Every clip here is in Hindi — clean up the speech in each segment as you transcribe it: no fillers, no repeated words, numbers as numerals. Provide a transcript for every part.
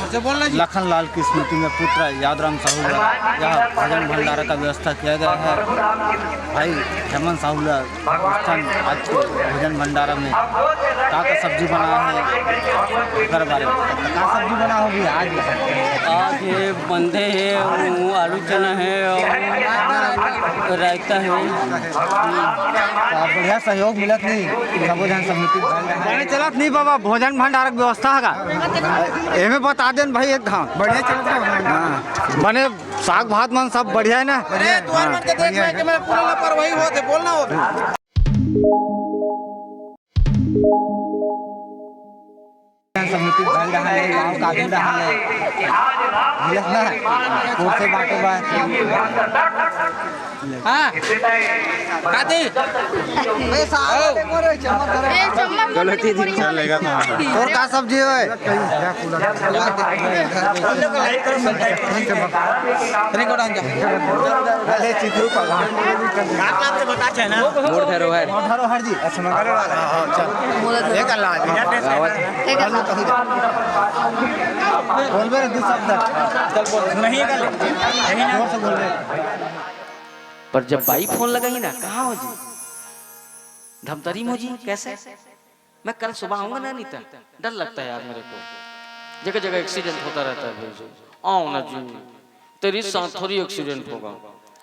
लखन लाल की स्मृति में पुत्र यादराम साहू यह भोजन भंडारा का व्यवस्था किया गया है। भाई हेमंत साहू आज के भोजन भंडारा में का सब्जी बना है बारे में का सब्जी बना होगी आज ये बंदे है, आलू चना है और रायता है। बढ़िया सहयोग मिलत नहीं भोजन समिति चलत नहीं बाबा भोजन भंडारा की व्यवस्था है एमे बता देन भाई एक धाम बढ़िया चलत बने साग भात मन सब बढ़िया है ना। समिति भल रहा है गाँव काफी रहा है से बाटे बात हाँ गलती चलेगा और का सब्जी है पर जब बाई फोन लगाई ना कहाँ हो जी धमतरी में हो जी कैसे मैं कल सुबह आऊंगा ना नीता डर लगता है यार मेरे को जगह जगह एक्सीडेंट होता रहता है भाई आओ ना जी तेरी साथ थोड़ी एक्सीडेंट होगा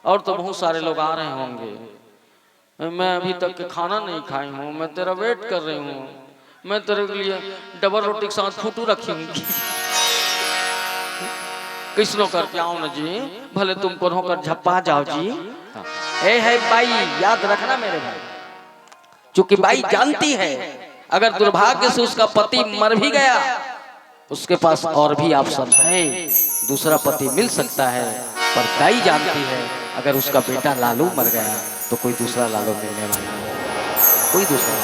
और तो बहुत सारे लोग आ रहे होंगे मैं अभी तक के खाना नहीं खाई हूँ मैं तेरा वेट कर रही हूँ मैं तेरे लिए डबल रोटी के साथ फूटू रखी हूँ किसनो करके आओ ना जी भले तुम को होकर झप्पा जाओ जी। ए है बाई याद रखना मेरे भाई क्योंकि बाई जानती है अगर दुर्भाग्य से उसका पति मर भी गया उसके पास और भी ऑप्शन है दूसरा पति मिल सकता है पर बाई जानती है अगर उसका बेटा लालू मर गया तो कोई दूसरा लालू मिलने वाला है कोई दूसरा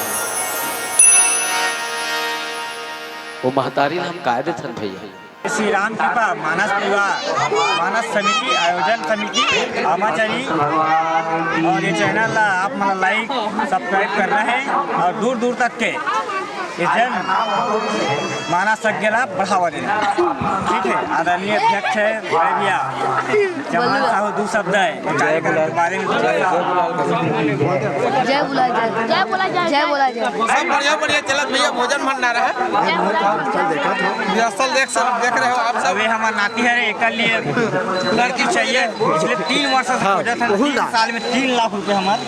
वो महतारी हम कायदे थन भैया श्री राम कृपा मानस विवाह मानस समिति आयोजन समिति आमाचरी और ये चैनल आप मतलब लाइक सब्सक्राइब करना है और दूर दूर तक के इस जन मानस सज्ञला बढ़ावा देना ठीक है। आदरणीय अध्यक्ष है बड़े भैया चमन साहू दो शब्द है कार्यक्रम के बारे में जय बोला सब बढ़िया चलत भैया भोजन भंडारा है देख रहे हो आप सब हमारे नाती है एक लिए लड़की चाहिए पिछले 3 वर्ष से खोजत है 3 साल में 3 लाख रुपए हमारे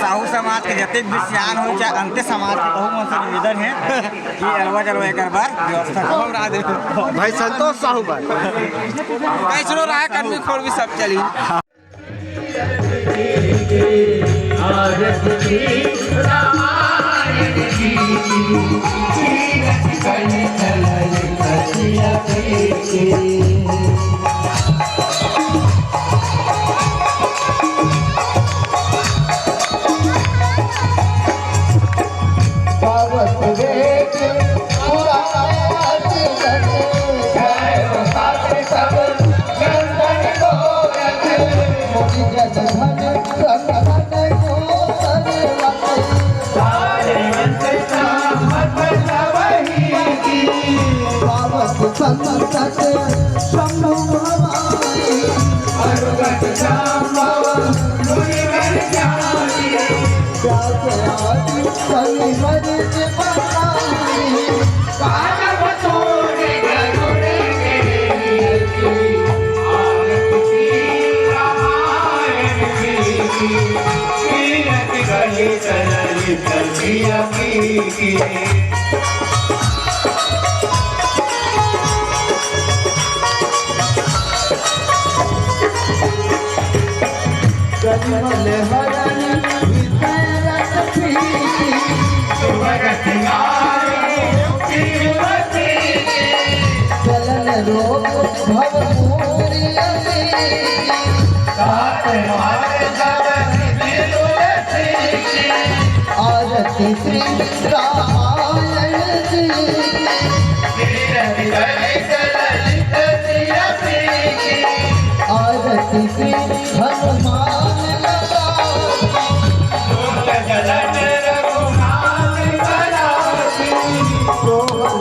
साहू समाज के जते भी सियान हो चाहे अंत्य समाज के बहु मन से निवेदन है कि अलवा जलवा एक बार व्यवस्था करो भाई संतोष साहू भाई कैसनो रहा कर्मी खोल भी सब चली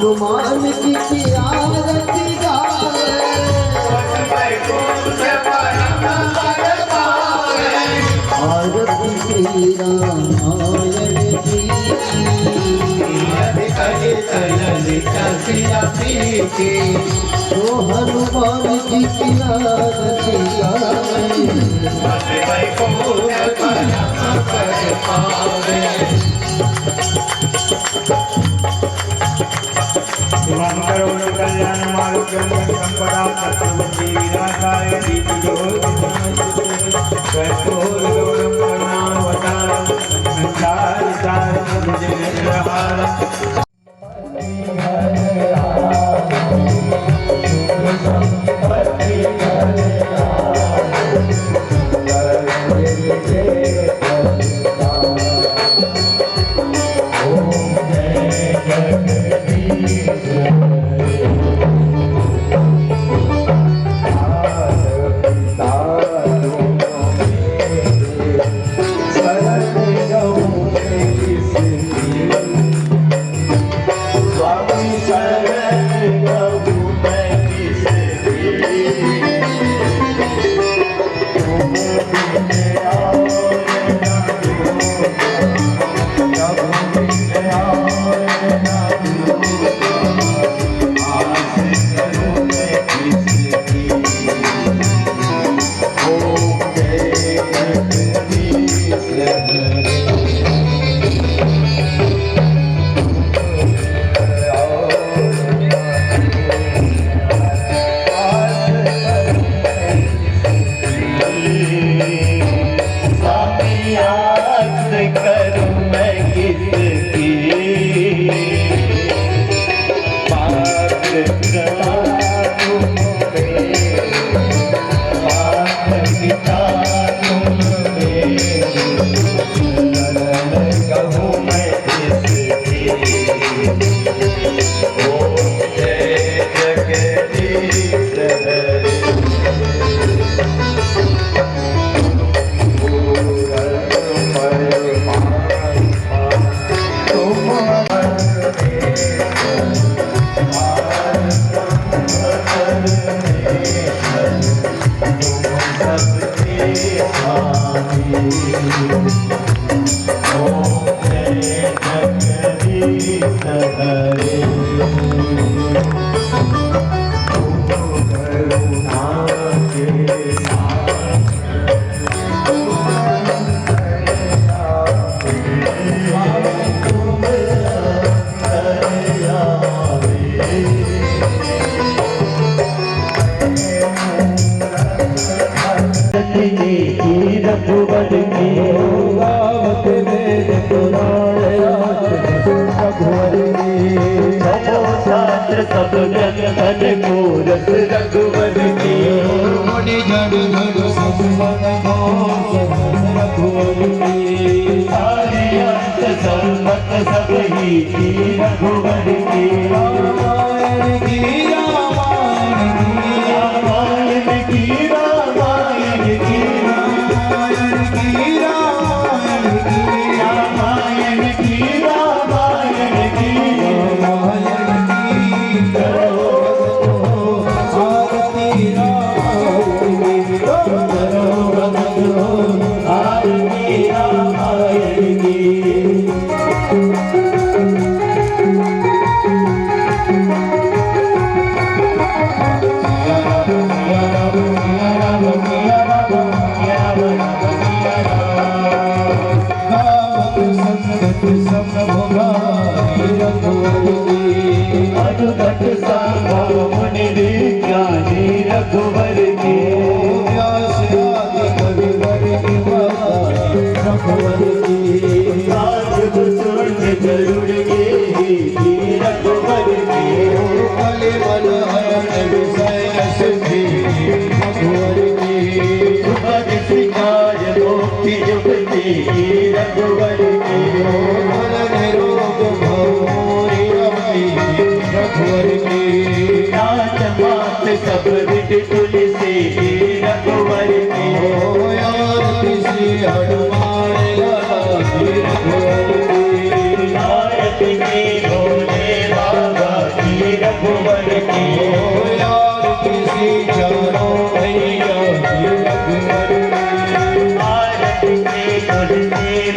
हनुमान की हनुमान जी की कल्याण मार्गम संपदा सत्संगी विनाशाय दीपजोतिर्गौरम करुणावतारम संसारसारम भुजगेन्द्रहारम सब जगत मूरत रघुवर की मुनि जड़ जड़ सब रघुवर की सारे अंत सर्वत सब ही की रघुवर की रामायण की रामायण की रामायण की रामायण की रामायण की रामायण की रामायण की रामायण की करो आरती रामायण की करो आरती रामायण की अद्भुत संभव मुनि विज्ञानी रघुवर के व्यास आदि कविवर की रघुवर की साधु सुन गरुड़ के रघुवर के कले मन हरण विषय सुखी रघुवर की सुखद शिकार मुक्ति जुगती रघुवर की मन निरोग भौरी रघुवर की नाच मात सब विद तुलसी रघुवर की आरती हनुमान रघुवर की आरती भोले बाबा की रघुवर की आरती चारों भैया की रघुवर की आरती तुलसी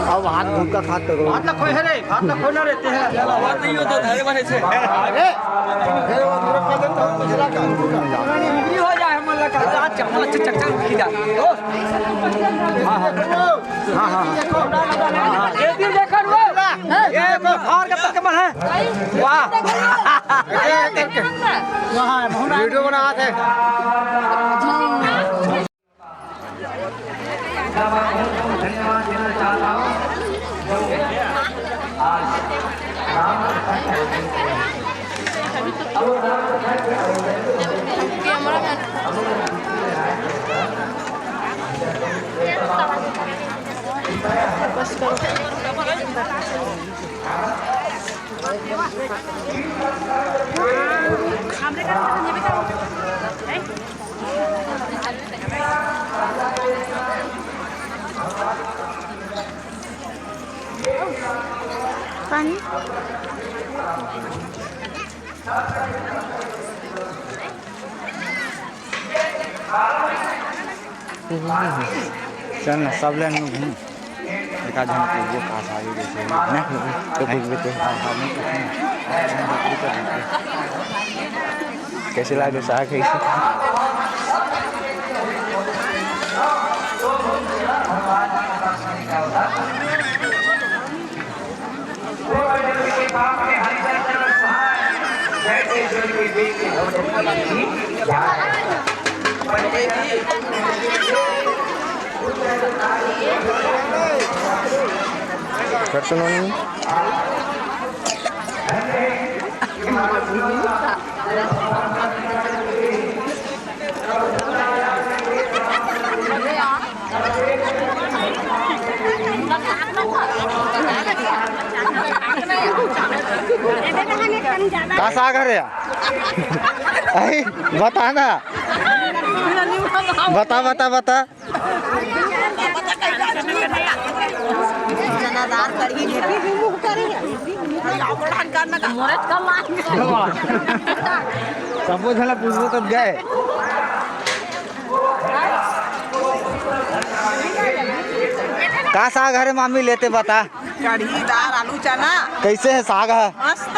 अब हाथ भूखा खाते हो हाथ खोए रे हाथ खोए ना रहते हैं बात नहीं हो तो धैर्य बने से अरे फिर वो दूर कर देता हूं पिछला का ये हो जाए हम लगा आज चमल चक की जा हां ये भी देखो वो ये को फार के तक मन है वाह वहां वीडियो बनाते हैं पानी चल ना सब लेन में घूम एक आध घंटे वो खास आगे जैसे ना तो कुछ भी तो कैसे लगे साग है Personally, का साग है अरे बता ना बता बता बता सब झला पूछो तब गए का साग है मामी लेते बता कढ़ी दाल आलू चना कैसे है साग है मस्त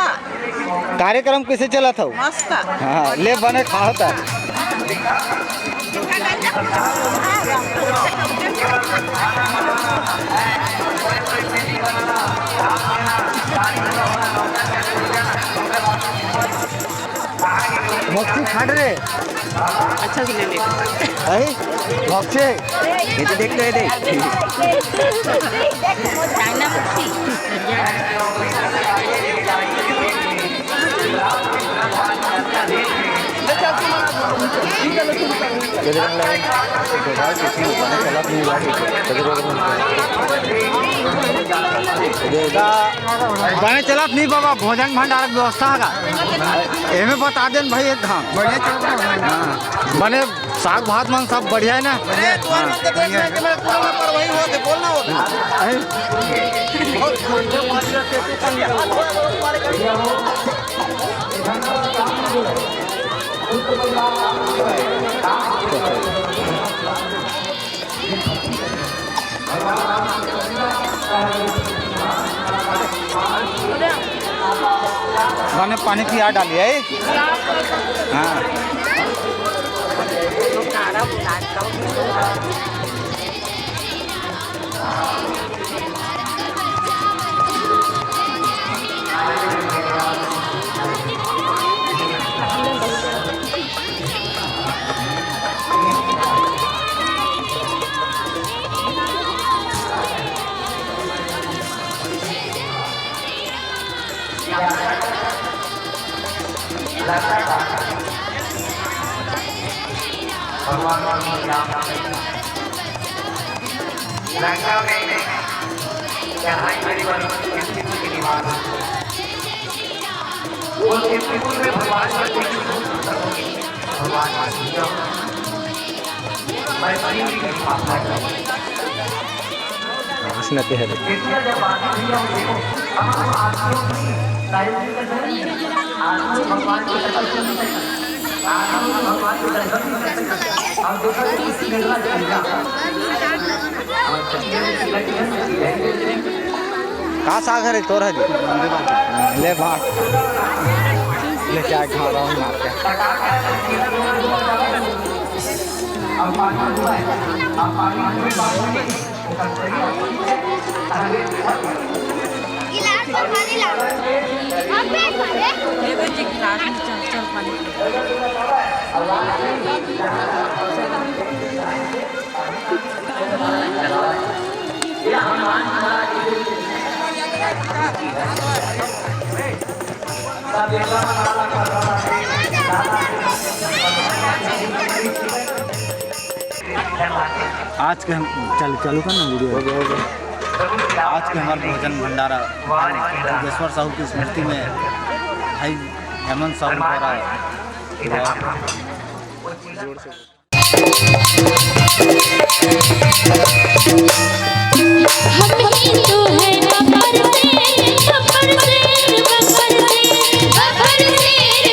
कार्यक्रम कैसे चला था मस्त हाँ ले बने खाओ था मक्खी खाट रे अच्छा से ले ले अरे मक्खी ये तो देख रहे थे चाइना मच्छी बने चलत नहीं बाबा भोजन भंडार के व्यवस्था है एमे बता देन भाई एक धाम बढ़िया चलता बने साग भात मन सब बढ़िया है ना मैंने पानी की याद डाली है हाँ हंसते हैं भगवान कहाँ साग है रे तोर है जी ले भाग ले क्या खा रहा हूँ मार के गिलास में पानी लाओ अबे खड़े देखो जी गिलास में चल पानी आज के हम चालू कर ना वीडियो आज के हमारे भोजन भंडारा योगेश्वर साहू की स्मृति में भाई हेमंत साहू हो रहा है हम हिंदू हैं बब्बर शेर बब्बर शेर बब्बर शेर बब्बर शेर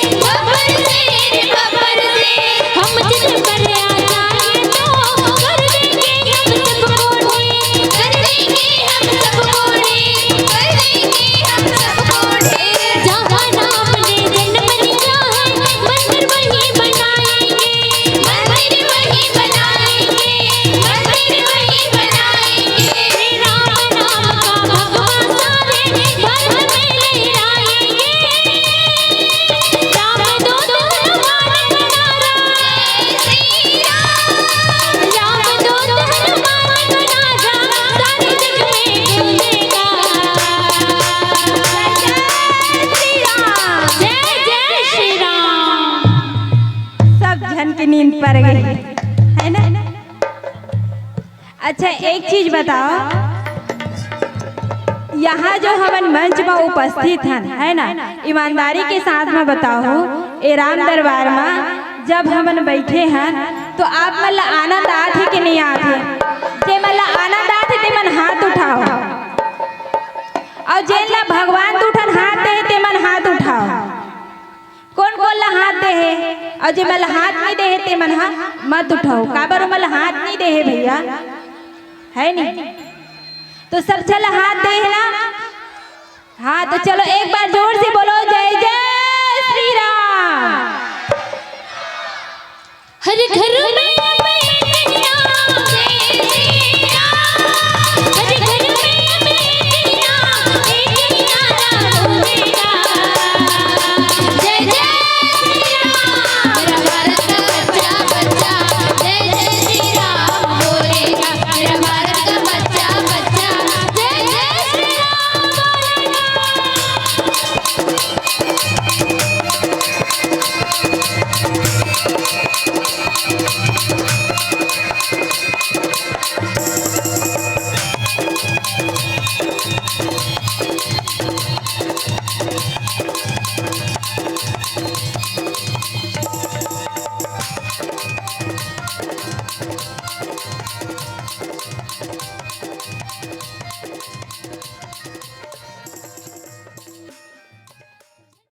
बब्बर शेर बब्बर शेर बब्बर शेर हम जिद पर आ जाए तो कर देंगे हम सबको ढेर कर देंगे हम सबको ढेर कर देंगे हम सबको ढेर जहाँ नाम ले जन्म लिया है मंदिर वही बनाएंगे मंदिर वही बनाएंगे मंदिर वही बनाएंगे राम नाम का भगवान सारे भारत में लहराएंगे राम दूत हनुमान बना जय श्री राम राम दूत हनुमान बना सारे जग में गूंजेगा जय श्री राम सब जन की नींद पड़ गई है ना। अच्छा एक चीज बताओ, यहाँ जो हवन मंच में उपस्थित है ना, ईमानदारी के साथ में बताओ ए राम दरबार में जब हमन बैठे हैं तो आप मतलब आनंद आते कि नहीं आते? जे मतलब आनंद आते ते मन हाथ उठाओ और जे ला भगवान दूठन हाथ दे ते मन हाथ उठाओ। कौन कौन ला हाथ दे है और जे मल हाथ नहीं दे है ते मन मत उठाओ। काबर मल हाथ नहीं दे है भैया है नहीं तो सब चल हाथ दे है ना। हाँ तो चलो एक बार जोर से बोलो जय जय श्री राम। हर घर में